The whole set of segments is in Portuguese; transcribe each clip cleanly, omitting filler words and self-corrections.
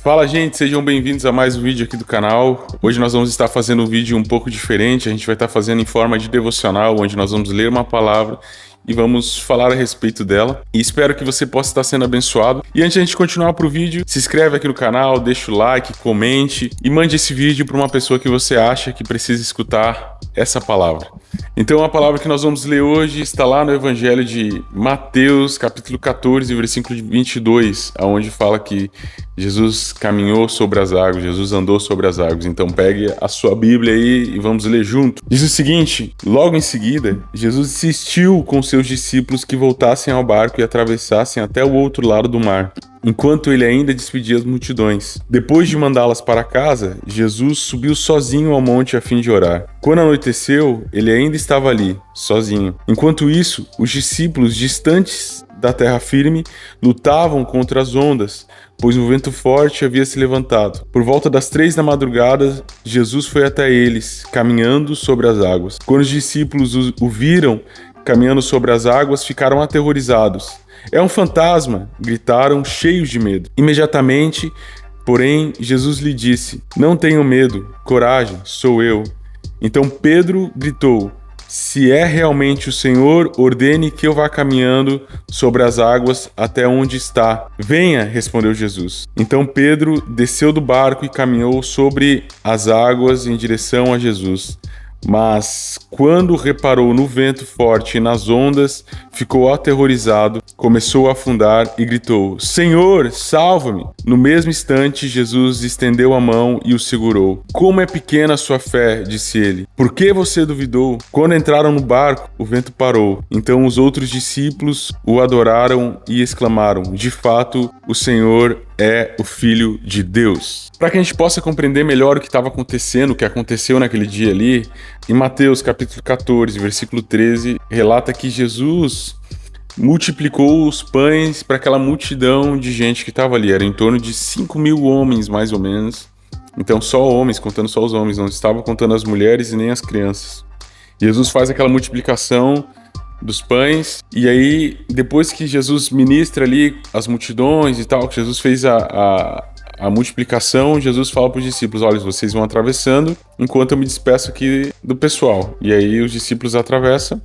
Fala, gente, sejam bem-vindos a mais um vídeo aqui do canal. Hoje nós vamos estar fazendo um vídeo um pouco diferente. A gente vai estar fazendo em forma de devocional, onde nós vamos ler uma palavra e vamos falar a respeito dela. E espero que você possa estar sendo abençoado. E antes de a gente continuar pro vídeo, se inscreve aqui no canal, deixa o like, comente e mande esse vídeo para uma pessoa que você acha que precisa escutar essa palavra. Então a palavra que nós vamos ler hoje está lá no Evangelho de Mateus, capítulo 14, versículo 22, onde fala que Jesus caminhou sobre as águas, Jesus andou sobre as águas. Então pegue a sua Bíblia aí e vamos ler junto. Diz o seguinte: logo em seguida, Jesus insistiu com seus discípulos que voltassem ao barco e atravessassem até o outro lado do mar, enquanto ele ainda despedia as multidões. Depois de mandá-las para casa, Jesus subiu sozinho ao monte a fim de orar. Quando anoiteceu, ele ainda estava ali, sozinho. Enquanto isso, os discípulos, distantes da terra firme, lutavam contra as ondas, pois um vento forte havia se levantado. Por volta das 3 da madrugada, Jesus foi até eles, caminhando sobre as águas. Quando os discípulos o viram caminhando sobre as águas, ficaram aterrorizados. "É um fantasma!" gritaram, cheios de medo. Imediatamente, porém, Jesus lhe disse: "Não tenham medo, coragem, sou eu." Então Pedro gritou: "Se é realmente o Senhor, ordene que eu vá caminhando sobre as águas até onde está." "Venha", respondeu Jesus. Então Pedro desceu do barco e caminhou sobre as águas em direção a Jesus. Mas, quando reparou no vento forte e nas ondas, ficou aterrorizado, começou a afundar e gritou: "Senhor, salva-me!" No mesmo instante, Jesus estendeu a mão e o segurou. "Como é pequena a sua fé", disse ele. "Por que você duvidou?" Quando entraram no barco, o vento parou. Então os outros discípulos o adoraram e exclamaram: "De fato, o Senhor é o Filho de Deus." Para que a gente possa compreender melhor o que estava acontecendo, o que aconteceu naquele dia ali, em Mateus capítulo 14, versículo 13, relata que Jesus multiplicou os pães para aquela multidão de gente que estava ali. Era em torno de 5.000 homens, mais ou menos. Então só homens, contando só os homens, não estava contando as mulheres e nem as crianças. Jesus faz aquela multiplicação dos pães, e aí depois que Jesus ministra ali as multidões e tal, que Jesus fez a multiplicação, Jesus fala para os discípulos: "Olha, vocês vão atravessando enquanto eu me despeço aqui do pessoal." E aí os discípulos atravessam,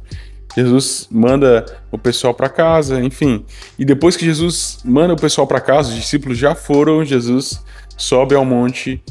Jesus manda o pessoal para casa, enfim. E depois que Jesus manda o pessoal para casa, os discípulos já foram, Jesus sobe ao monte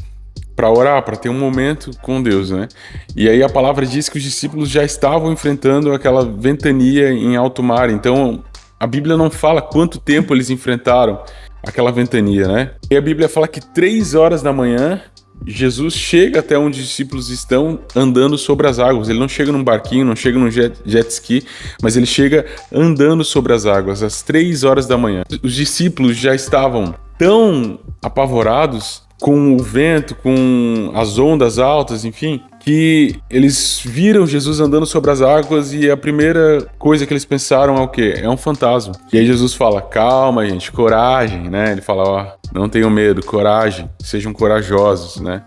para orar, para ter um momento com Deus, né? E aí a palavra diz que os discípulos já estavam enfrentando aquela ventania em alto mar. Então a Bíblia não fala quanto tempo eles enfrentaram aquela ventania, né? E a Bíblia fala que 3 horas da manhã Jesus chega até onde os discípulos estão andando sobre as águas. Ele não chega num barquinho, não chega num jet ski, mas ele chega andando sobre as águas às 3 horas da manhã. Os discípulos já estavam tão apavorados com o vento, com as ondas altas, enfim, que eles viram Jesus andando sobre as águas e a primeira coisa que eles pensaram é o quê? É um fantasma. E aí Jesus fala: "Calma, gente, coragem", né? Ele fala: "Ó, não tenham medo, coragem, sejam corajosos, né?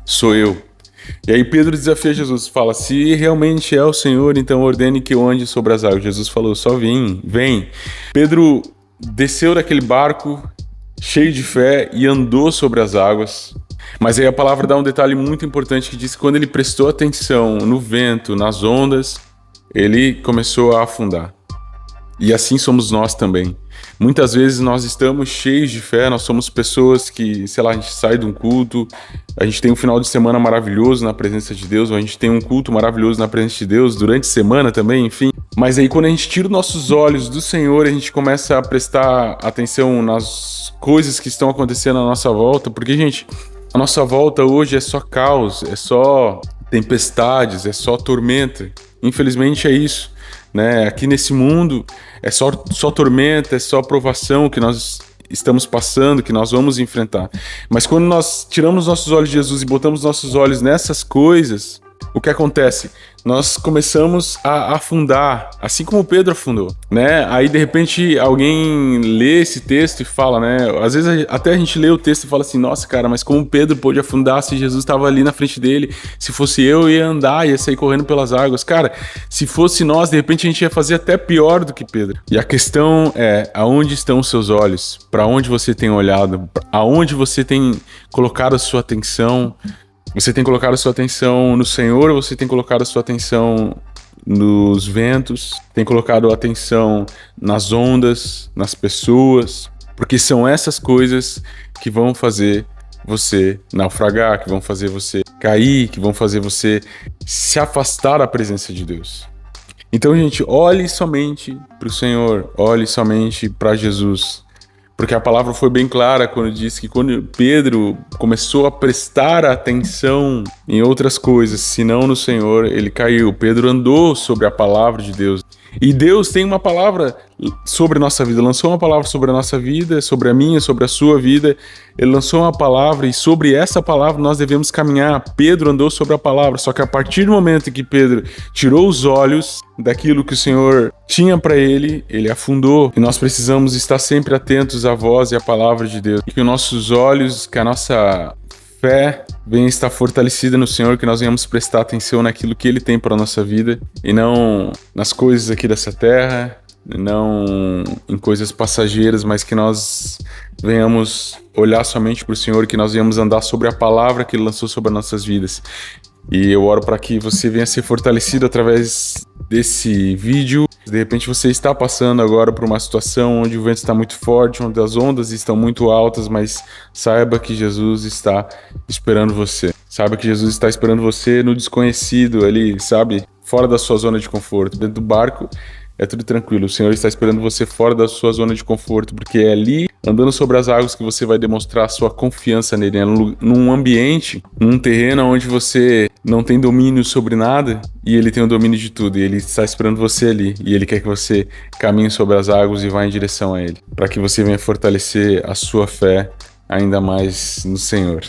Sou eu." E aí Pedro desafia Jesus, fala: "Se realmente é o Senhor, então ordene que eu ande sobre as águas." Jesus falou: "Só vem." Pedro desceu daquele barco cheio de fé e andou sobre as águas. Mas aí a palavra dá um detalhe muito importante, que diz que quando ele prestou atenção no vento, nas ondas, ele começou a afundar. E assim somos nós também. Muitas vezes nós estamos cheios de fé, nós somos pessoas que, sei lá, a gente sai de um culto, a gente tem um final de semana maravilhoso na presença de Deus, ou a gente tem um culto maravilhoso na presença de Deus durante a semana também, enfim. Mas aí quando a gente tira os nossos olhos do Senhor, a gente começa a prestar atenção nas coisas que estão acontecendo à nossa volta, porque, gente, a nossa volta hoje é só caos, é só tempestades, é só tormenta. Infelizmente é isso, né? Aqui nesse mundo é só tormenta, é só provação que nós estamos passando, que nós vamos enfrentar. Mas quando nós tiramos nossos olhos de Jesus e botamos nossos olhos nessas coisas, o que acontece? Nós começamos a afundar, assim como Pedro afundou, né? Aí, de repente, alguém lê esse texto e fala, né? Às vezes, até a gente lê o texto e fala assim, nossa, cara, mas como Pedro pôde afundar se Jesus estava ali na frente dele? Se fosse eu ia andar, ia sair correndo pelas águas. Cara, se fosse nós, de repente, a gente ia fazer até pior do que Pedro. E a questão é, aonde estão os seus olhos? Para onde você tem olhado? Aonde você tem colocado a sua atenção? Você tem colocado a sua atenção no Senhor ou você tem colocado a sua atenção nos ventos? Tem colocado a atenção nas ondas, nas pessoas? Porque são essas coisas que vão fazer você naufragar, que vão fazer você cair, que vão fazer você se afastar da presença de Deus. Então, gente, olhe somente para o Senhor, olhe somente para Jesus. Porque a palavra foi bem clara quando disse que quando Pedro começou a prestar atenção em outras coisas, senão no Senhor, ele caiu. Pedro andou sobre a palavra de Deus. E Deus tem uma palavra sobre a nossa vida, lançou uma palavra sobre a nossa vida, sobre a minha, sobre a sua vida. Ele lançou uma palavra e sobre essa palavra nós devemos caminhar. Pedro andou sobre a palavra, só que a partir do momento em que Pedro tirou os olhos daquilo que o Senhor tinha para ele afundou. E nós precisamos estar sempre atentos à voz e à palavra de Deus. Que os nossos olhos, que a nossa fé venha estar fortalecida no Senhor, que nós venhamos prestar atenção naquilo que Ele tem para a nossa vida e não nas coisas aqui dessa terra, não em coisas passageiras, mas que nós venhamos olhar somente para o Senhor, que nós venhamos andar sobre a palavra que Ele lançou sobre as nossas vidas. E eu oro para que você venha ser fortalecido através desse vídeo. De repente você está passando agora por uma situação onde o vento está muito forte, onde as ondas estão muito altas, mas saiba que Jesus está esperando você. Saiba que Jesus está esperando você no desconhecido ali, sabe? Fora da sua zona de conforto. Dentro do barco é tudo tranquilo. O Senhor está esperando você fora da sua zona de conforto, porque é ali, andando sobre as águas, que você vai demonstrar a sua confiança nele. É num ambiente, num terreno onde você não tem domínio sobre nada e ele tem o domínio de tudo. E ele está esperando você ali. E ele quer que você caminhe sobre as águas e vá em direção a ele, para que você venha fortalecer a sua fé ainda mais no Senhor.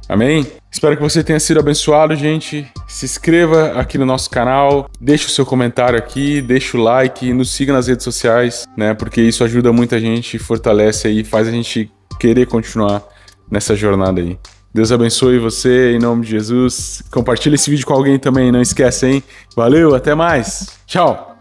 Amém? Espero que você tenha sido abençoado, gente. Se inscreva aqui no nosso canal, deixe o seu comentário aqui, deixe o like, nos siga nas redes sociais, né? Porque isso ajuda muita gente, fortalece aí, faz a gente querer continuar nessa jornada aí. Deus abençoe você, em nome de Jesus. Compartilha esse vídeo com alguém também, não esquece, hein? Valeu, até mais. Tchau!